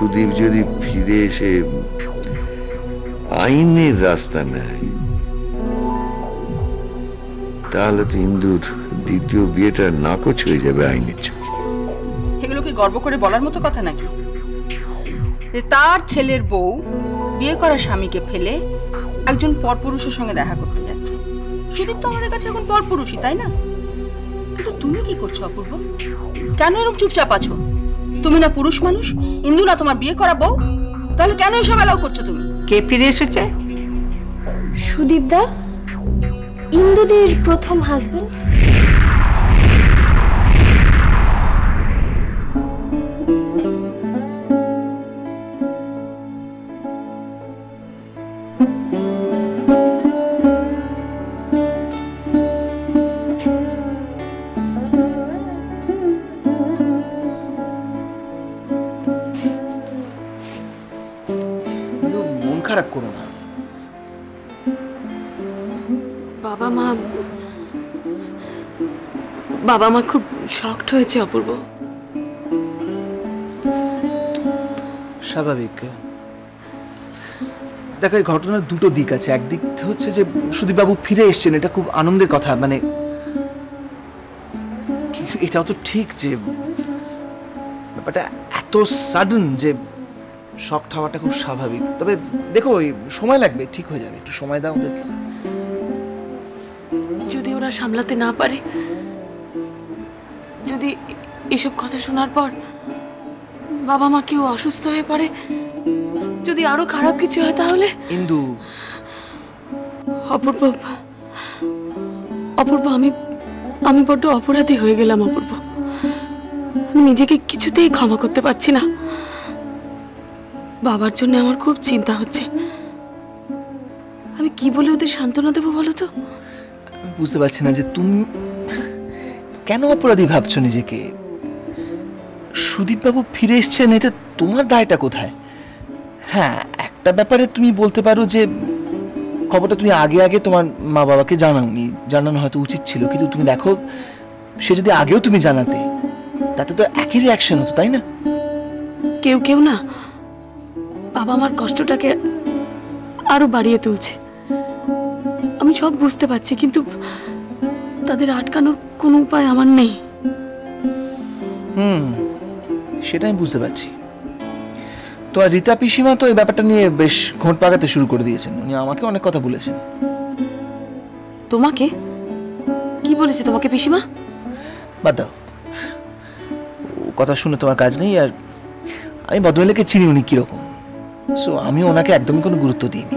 সুদীপ যদি ফিরে এসে আইনের রাস্তা নেয়, তাহলে তো ইন্দুর দ্বিতীয় বিয়েটা নাকচ হয়ে যাবে আইনের চোখে। এগুলো কি গর্ব করে বলার মতো কথা নাকি? যে তার ছেলের বউ বিয়ে করা স্বামীকে ফেলে একজন পরপুরুষের সঙ্গে দেখা করতে যাচ্ছে। সুদীপ তো আমাদের কাছে এখন পরপুরুষই, তাই না? কিন্তু তুমি কি করছো অপূর্ব? কেন এরকম চুপচাপ আছো? তুমি না পুরুষ মানুষ, ইন্দু না তোমার বিয়ে করা বউ, তাহলে কেন এসব এলাও করছো তুমি? কে ফিরে এসেছে? সুদীপ দা, ইন্দুদের প্রথম হাজবেন্ড। খারাপ করো না। বাবা মা খুব শকড হয়েছে অপূর্ব। স্বাভাবিক। দেখো, এই ঘটনার দুটো দিক আছে। একদিক হচ্ছে যে সুদীপ বাবু ফিরে এসছেন, এটা খুব আনন্দের কথা। মানে এটাও তো ঠিক যে ব্যাপারটা এত সাডেন যে শক হওয়াটা খুব স্বাভাবিক। তবে দেখো, সময় লাগবে, ঠিক হয়ে যাবে। একটু সময় দাও ওদেরকে। যদি ওরা সামলাতে না পারে, যদি এসব কথা শোনার পর বাবা মা কেউ অসুস্থ হয়ে পড়ে, যদি আরো খারাপ কিছু হয়, তাহলে ইন্দু। অপূর্ব, অপূর্ব, আমি বড্ড অপরাধী হয়ে গেলাম অপূর্ব। আমি নিজেকে কিছুতেই ক্ষমা করতে পারছি না। বাবার জন্য আমার খুব চিন্তা হচ্ছে। আমি কি বলে ওদের সান্ত্বনা দেবো বলো তো? বুঝতে পারছি না যে তুমি কেন অপরাধী ভাবছো নিজেকে। সুদীপবাবু ফিরে এসছেন, এতে তোমার দায়টা কোথায়? হ্যাঁ, একটা ব্যাপারে তুমি বলতে পারো যে খবরটা তুমি আগে আগে তোমার মা বাবাকে জানাওনি, জানানো হয়তো উচিত ছিল। কিন্তু তুমি দেখো, সে যদি আগেও তুমি জানাতে, তাতে তো একই রিয়াকশন হতো, তাই না? কেউ না, বাবা আমার কষ্টটাকে আরো বাড়িয়ে তুলছে। আমি সব বুঝতে পারছি, কিন্তু তাদের আটকানোর কোনো উপায় আমার নেই। সেটা আমি বুঝতে পারছি। তো আর রীতা পিসিমা তো এই ব্যাপারটা নিয়ে বেশ ঘোঁট পাকাতে শুরু করে দিয়েছেন। উনি আমাকে অনেক কথা বলেছেন। তোমাকে কি বলেছে তোমাকে পিসিমা? বাদ দাও, কথা শুনে তোমার কাজ নেই। আর আমি বদমেলেকে চিনি, উনি কিরকম। সো আমি ওনাকে একদমই কোনো গুরুত্ব দিইনি।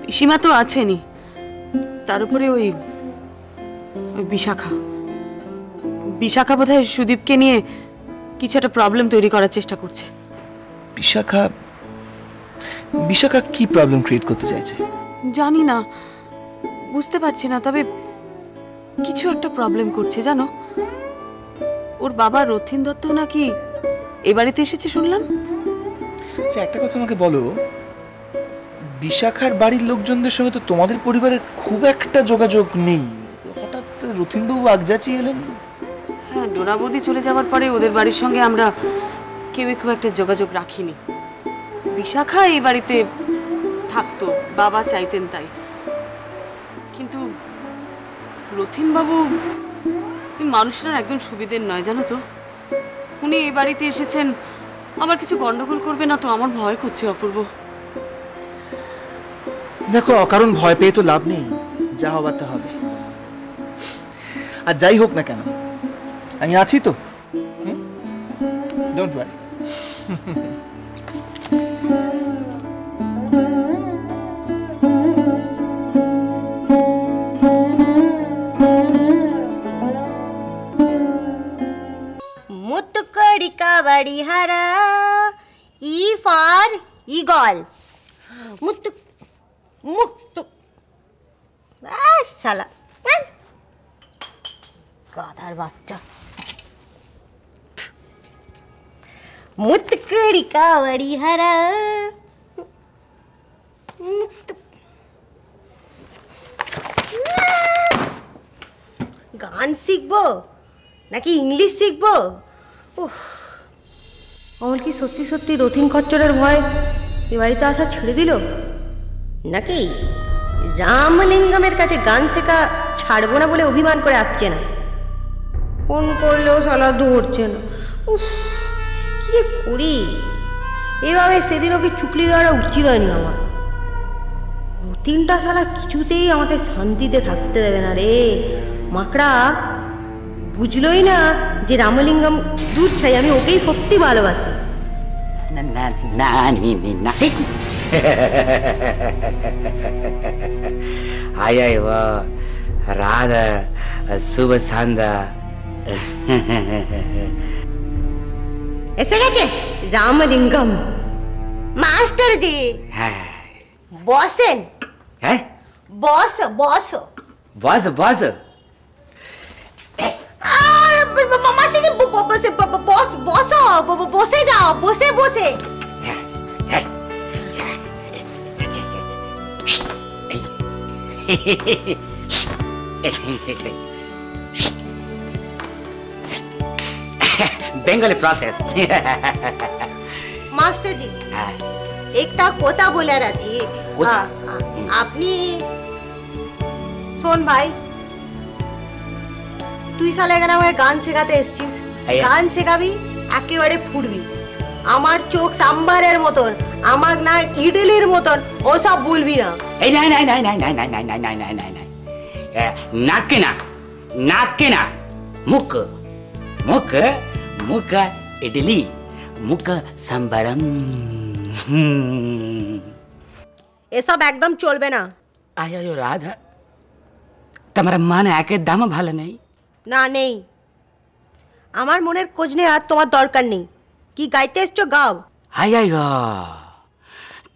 পিসিমা তো আছেনই, তার উপরে ওই বিশাখা বোধহয় সুদীপকে নিয়ে কিছু একটা প্রবলেম তৈরি করার চেষ্টা করছে। বিশাখা কি প্রবলেম ক্রিয়েট করতে চাইছে জানি না, বুঝতে পারছি না। তবে কিছু একটা প্রবলেম করছে জানো। ওর বাবা রথীন দত্ত নাকি এ বাড়িতে এসেছে শুনলাম। একটা কথা আমাকে বলো, বিশাখার বাড়ির লোকজনদের সঙ্গে তো তোমাদের পরিবারের খুব একটা যোগাযোগ নেই। হঠাৎ রথীনবাবু আগজাচি এলেন। হ্যাঁ, ডোনা বৌদি চলে যাওয়ার পরে ওদের বাড়ির সঙ্গে আমরা কেউই খুব একটা যোগাযোগ রাখিনি। বিশাখা এই বাড়িতে থাকতো, বাবা চাইতেন তাই। কিন্তু রথীনবাবু মানুষের একদম সুবিধের নয় জানো তো। উনি এই বাড়িতে এসেছেন, আমার কিছু গন্ডগোল করবে না তো? আমার ভয় করছে অপূর্ব। দেখো, অকারণ ভয় পেয়ে তো লাভ নেই, যা হবার তা হবে। আর যাই হোক না কেন, আমি আছি তো। Don't worry. মুতুকড়ি কাবাড়ি হারা, ই ফর ইগল। মুতু মুক্তু শালা গাধার বাচ্চা। মুতুকড়ি কাবাড়ি হারা। গান শিখবো নাকি ইংলিশ শিখবো? অমল কি সত্যি সত্যি রথিন খচ্চরের ভয় এ বাড়িতে আসা ছেড়ে দিল, নাকি রামলিঙ্গমের কাছে গান শেখা ছাড়বো না বলে অভিমান করে আসছে না? ফোন করলেও শালা ধরছে না। উফ, কি যে করি। এভাবে সেদিন ওকে চুকলি দেওয়াটা উচিত হয়নি আমার। রতিনটা শালা কিছুতেই আমাকে শান্তিতে থাকতে দেবে না রে। মাকড়া বুঝলোই না যে রামলিঙ্গম দূর চাই, আমি ওকেই সত্যি ভালোবাসি। না না না না আয় আয় রাধা শুভ সন্ধ্যা। এসে গেছে রামলিঙ্গম মাস্টার জি। হ্যাঁ বসেন। হ্যাঁ বস বস বস বস। মাস্টার জি বস বসো, বসে যাও, বসে বসে। Bengali process. মাস্টার জি একটা কথা বলার আছে। কথা? আপনি শোন ভাই, তুই শালা এখানে আমাকে গান শেখাতে এসছিস, গান শেখাবি একেবারে ফুটবি। আমার চোখ সাম্বারের মতন, আমার না ইডলির মতন, ওসব বলবি না। এই নাই নাই নাই নাই নাই নাই নাই নাই নাই নাই নাই নাই নাকে না, নাকে না, মুখ মুখ মুখ ইডলি, মুখ সাম্বারম। এসব একদম চলবে না। আয় রাধা, তোমার মান একদম ভালো নেই। না নেই, আমার মনের খোঁজ নেওয়ার তোমার দরকার নেই। কি গাইতে এসছো গাও। আয়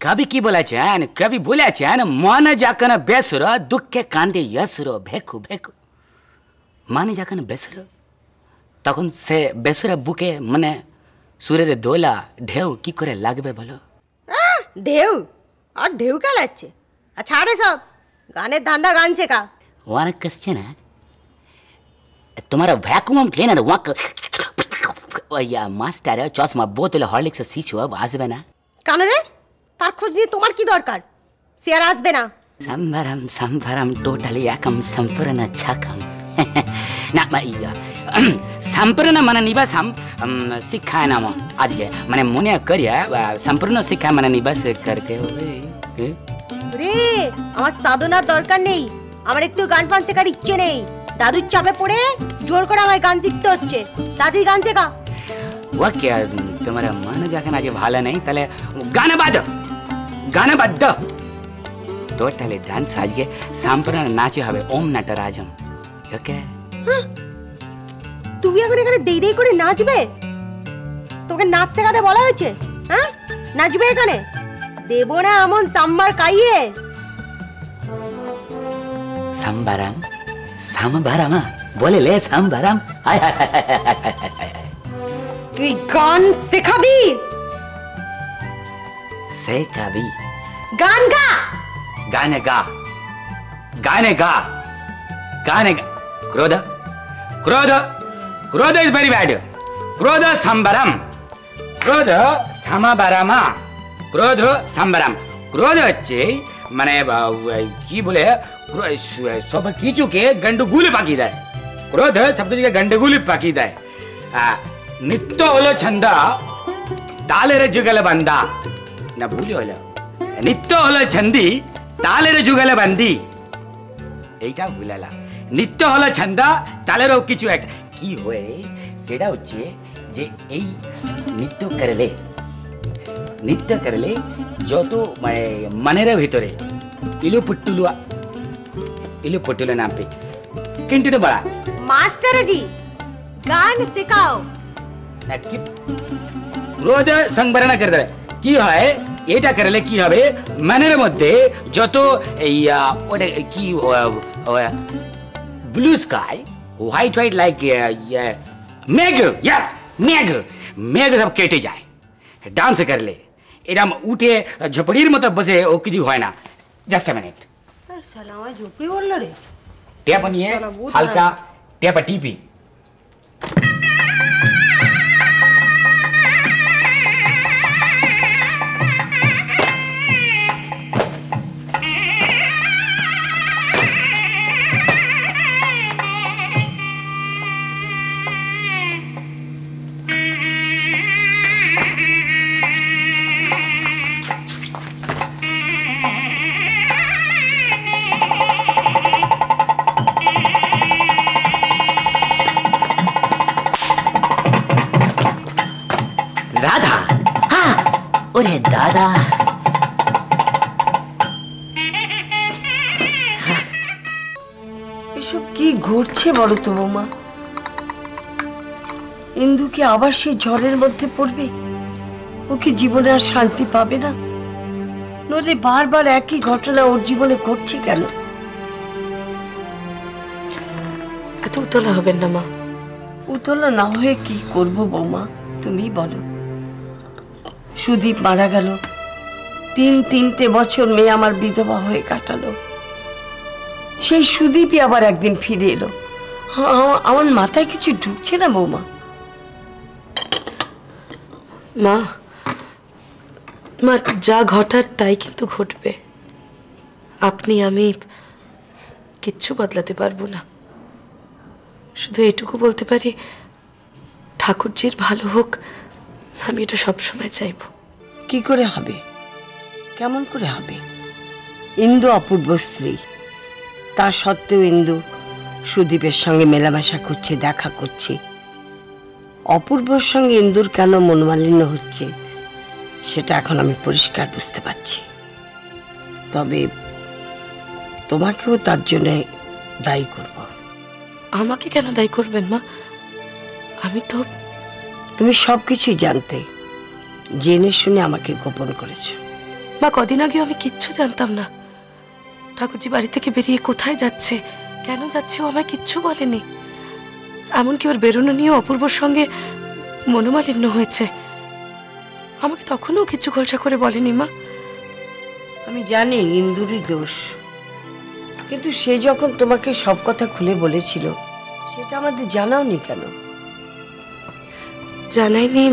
কবি কি বলেছেন, কবি বলেছেন মন যখন বেসুর দুঃখে কান্দে यसुर ভেকু ভেকু। মানে যখন বেসুর তখন সে বেসুর বুকে মানে সুরের দোলা ঢেউ কি করে লাগবে বলো? ঢেউ আর ঢেউ খেলাচ্ছে। আচ্ছা আরে সব গানের ধান্দা, গান শেখা। ওয়ান কোশ্চেন তোমার ভ্যাকুয়াম ক্লিনার ওয়াক ওয়া মাস্টার চশমা বোতলে হরলিক্স শিশু আসবে না? কেন রে, তার খোঁজ নিয়ে তোমার কি দরকার? সে আর আসবে না। সম্ভরম সম্ভরম টোটালি একম সম্পূর্ণ ছকম। না ইয়া সম্পূর্ণ মানে নিবাসম শিক্ষায় নাম আজকে মানে মনে করিয়া সম্পূর্ণ শিক্ষা মানে নিবাস করতে হবে। রে আমার সাধনার দরকার নেই, আমার একটু গান ফান শেখার ইচ্ছে নেই। দাদুর চাপে পড়ে জোর করে আমায় গান শিখতে হচ্ছে। দাদুই গান শেখা। ওকে তোমার মন যখন আজ ভালো নেই তাহলে গান বাদ, গান বাদ। টোটালি ডান্স আজকে সম্পূর্ণ নাচে হবে ওম নটরাজম। ওকে তুমি এখন এখানে দেই দেই করে নাচবে? তোকে নাচ শেখাতে বলা হয়েছে? হ্যাঁ নাচবে এখানে? দেব না এমন সাম্বার খাইয়ে। সম্বরম সম্বরম বলে লে সম্বরম। তুই গান শেখাবি? শেখাবি? গান গা। গানে গা, গানে গা, গানে গা। ক্রোধ ক্রোধ ক্রোধ ইজ ভেরি ব্যাড। ক্রোধ সম্বরম, ক্রোধ সমবরমা, ক্রোধ সম্বরম। ক্রোধ হচ্ছে মানে কি বলে সব কিছুকে গন্ডগোল পাকি দেয়। ক্রোধ সব কিছুকে গন্ডগোল পাকি দেয়। নিত্য হলো ছন্দ তালের যুগল বান্দা। না ভুলি হলো নিত্য হলো ছন্দি তালের যুগল বান্দি। এইটা ভুলালা। নিত্য হলো ছন্দ তালের কিছু একটা কি হয় সেটা হচ্ছে যে এই নৃত্য করলে যত মানে মনের ভিতরে ইলু পুট্টুলু নাম पे कंटिन्यू बड़ा मास्टर जी गान सिखाओ ना कि ক্রোধ সংবরণ করে দেবে। কি হয় এটা করলে কি হবে মনের মধ্যে যত এই ওটা কি blue sky white white like মেঘ, यस মেঘ, মেঘ সব কেটে যায় ডান্স করলে। এরকম উঠে ঝপড়ির মতো বসে ও কিছু হয় না। Just a minute. শালা আমার ঝুপড়ি বললো রে। টেপ নিয়ে হালকা টেপ টিপি ওরে দাদা, এসব কি ঘটছে বলো তো বৌমা? ইন্দু কি আবার সেই ঝড়ের মধ্যে পড়বে? ও কি জীবনে আর শান্তি পাবে না? নইলে বারবার একই ঘটনা ওর জীবনে ঘটছে কেন? এত উতলা হবেন না মা। উতলা না হয়ে কি করব বৌমা, তুমি বলো। সুদীপ মারা গেল, তিনটে বছর মেয়ে আমার বিধবা হয়ে কাটালো। সেই সুদীপই আবার একদিন ফিরে এলো। আমার মাথায় কিছু ঢুকছে না বৌমা। মা, মা যা ঘটার তাই কিন্তু ঘটবে। আপনি আমি কিচ্ছু বদলাতে পারবো না। শুধু এটুকু বলতে পারি, ঠাকুরজির ভালো হোক, আমি এটা সবসময় চাইব। কি করে হবে? কেমন করে হবে? ইন্দু অপূর্ব স্ত্রী, তা সত্ত্বেও ইন্দু সুদীপের সঙ্গে মেলামেশা করছে, দেখা করছে। অপূর্বর সঙ্গে ইন্দুর কেন মনোমালিন্য হচ্ছে সেটা এখন আমি পরিষ্কার বুঝতে পারছি। তবে তোমাকেও তার জন্য দায়ী করব। আমাকে কেন দায়ী করবেন মা? আমি তো... তুমি সবকিছুই জানতে, জেনে শুনে আমাকে গোপন করেছো। মা, কদিন আগেও আমি কিচ্ছু জানতাম না। ঠাকুরজি বাড়ি থেকে বেরিয়ে কোথায় যাচ্ছে, কেন যাচ্ছে, ও আমায় কিচ্ছু বলেনি। এমনকি ওর বেরোনো নিয়ে অপূর্বর সঙ্গে মনোমালিন্য হয়েছে, আমাকে তখনও কিছু খোলসা করে বলেনি মা। আমি জানি ইন্দুরই দোষ, কিন্তু সে যখন তোমাকে সব কথা খুলে বলেছিল সেটা আমাদের জানাওনি কেন? জানাইনি,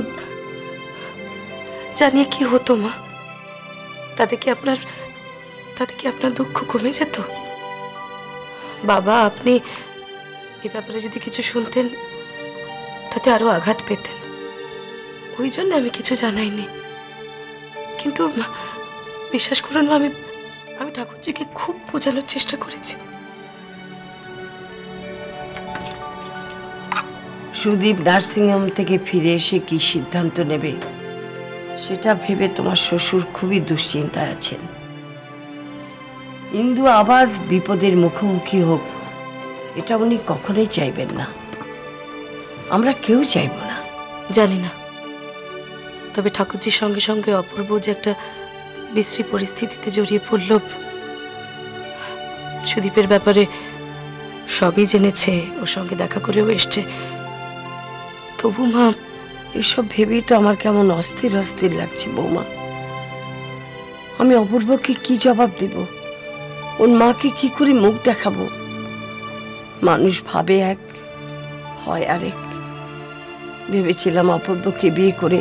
জানিয়ে কি হতো মা? তাতে কি আপনার দুঃখ কমে যেত? বাবা, আপনি এ ব্যাপারে যদি কিছু শুনতেন তাতে আরো আঘাত পেতেন। ওই জন্য আমি কিছু জানাইনি। কিন্তু বিশ্বাস করুন, আমি ঠাকুরজিকে খুব বোঝানোর চেষ্টা করেছি। সুদীপ নার্সিংহোম থেকে ফিরে এসে কি সিদ্ধান্ত নেবে সেটা ভেবে তোমার শ্বশুর খুবই দুশ্চিন্তায় আছেন। ইন্দু আবার বিপদের মুখোমুখি হোক, এটা উনি কখনোই চাইবেন না, আমরা কেউ চাইব না। জানি না, তবে ঠাকুরজির সঙ্গে সঙ্গে অপূর্ব যে একটা বিশ্রী পরিস্থিতিতে জড়িয়ে পড়ল, সুদীপের ব্যাপারে সবই জেনেছে, ওর সঙ্গে দেখা করেও এসছে। তবু মা, এসব ভেবেই তো আমার কেমন অস্থির অস্থির লাগছে বৌমা। আমি অপূর্বকে কি জবাব দেব? ওর মাকে কি করে মুখ দেখাবো? মানুষ ভাবে এক, হয় আরেক। ভেবেছিলাম অপূর্বকে বিয়ে করে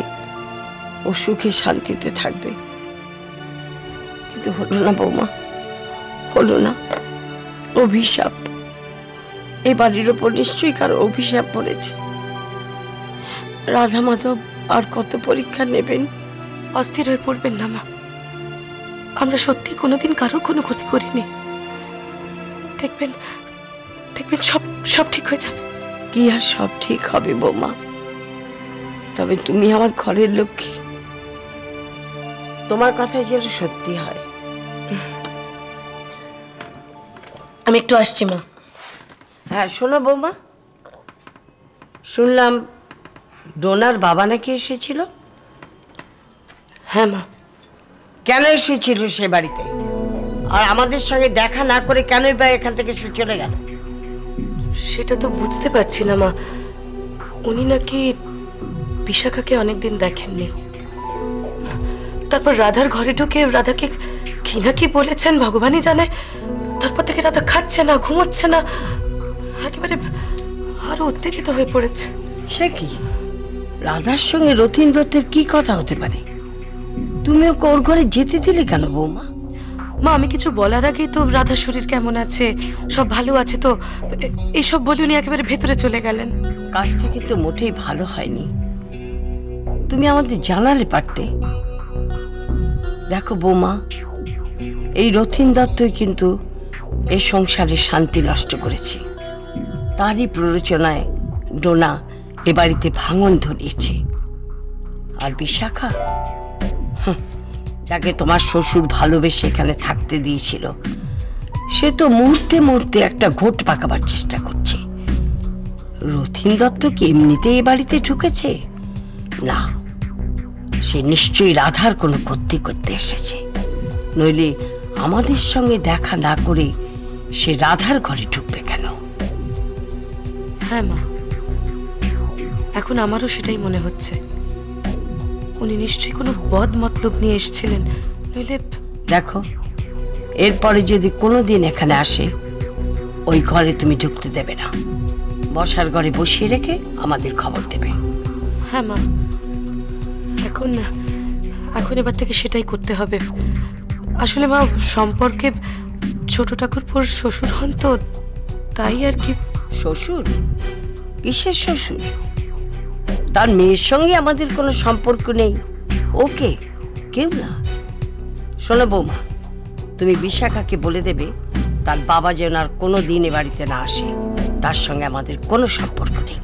ও সুখে শান্তিতে থাকবে, কিন্তু হলো না বৌমা, হলো না। অভিশাপ, এ বাড়ির ওপর নিশ্চয়ই কারো অভিশাপ পড়েছে। রাধা মাধব আর কত পরীক্ষা নেবেন? অস্থির হয়ে পড়বেন না মা, আমরা সত্যি কোনোদিন কারোর কোনো ক্ষতি করিনি। দেখবেন সব ঠিক হয়ে যাবে। কি আর সব ঠিক হবে বৌমা? তবে তুমি আমার ঘরের লক্ষ্মী, তোমার কথাই যেন সত্যি হয়। আমি একটু আসছি মা। হ্যাঁ শোনো বৌমা, শুনলাম ডোনার বাবা নাকি এসেছিল? হ্যাঁ মা। কেন এসেছিল সে বাড়িতে? আর আমাদের সঙ্গে দেখা না করে কেনই বা এখান থেকে সে চলে গেল? সেটা তো বুঝতে পারছি না মা। উনি নাকি বিশাখাকে অনেকদিন দেখেননি। তারপর রাধার ঘরে ঢুকে রাধাকে কি না কি বলেছেন ভগবানই জানে। তারপর থেকে রাধা খাচ্ছে না, ঘুমোচ্ছে না, একেবারে আরো উত্তেজিত হয়ে পড়েছে। সে কি? রাধার সঙ্গে রতিন দত্তের কি কথা হতে পারে? তুমি ওকে ওর ঘরে যেতে দিলে কেন বৌমা? মা, আমি কিছু বলার আগেই তো রাধার শরীর কেমন আছে, সব ভালো আছে তো, এইসব বলে উনি একেবারে ভেতরে চলে গেলেন। কাজটা কিন্তু মোটেই ভালো হয়নি, তুমি আমাদের জানালে পারতে। দেখো বৌমা, এই রতিন দত্তই কিন্তু এই সংসারে শান্তি নষ্ট করেছে। তারই প্ররোচনায় ডোনা এ বাড়িতে ভাঙন ধরিয়েছে। আর বিশাখা, যাকে তোমার শ্বশুর ভালোবেসে এখানে থাকতে দিয়েছিল, সে তো মুহূর্তে মুহূর্তে একটা ঘোট পাকাবার চেষ্টা করছে। রথীন দত্ত কি এমনিতে এ বাড়িতে ঢুকেছে? না, সে নিশ্চয়ই রাধার কোনো ক্ষতি করতে এসেছে, নইলে আমাদের সঙ্গে দেখা না করে সে রাধার ঘরে ঢুকবে কেন? হ্যাঁ মা, এখন আমারও সেটাই মনে হচ্ছে। উনি নিশ্চয়ই কোনো বদ মতলব নিয়ে এসেছিলেন, নইলে। দেখো, এরপরে যদি কোনোদিন এখানে আসে, ওই ঘরে তুমি ঢুকতে দেবে না। বসার ঘরে বসিয়ে রেখে আমাদের খবর দেবে। হ্যাঁ মা, এখন এবার থেকে সেটাই করতে হবে। আসলে মা, সম্পর্কে ছোট ঠাকুরপুর শ্বশুর হন তো, তাই আর কি। শ্বশুর? কিসের শ্বশুর? তার মেয়ের সঙ্গে আমাদের কোনো সম্পর্ক নেই। ওকে কেউ না। শোনো বৌমা, তুমি বিশাখাকে বলে দেবে তার বাবা যেন আর কোনো দিন এ বাড়িতে না আসে। তার সঙ্গে আমাদের কোনো সম্পর্ক নেই।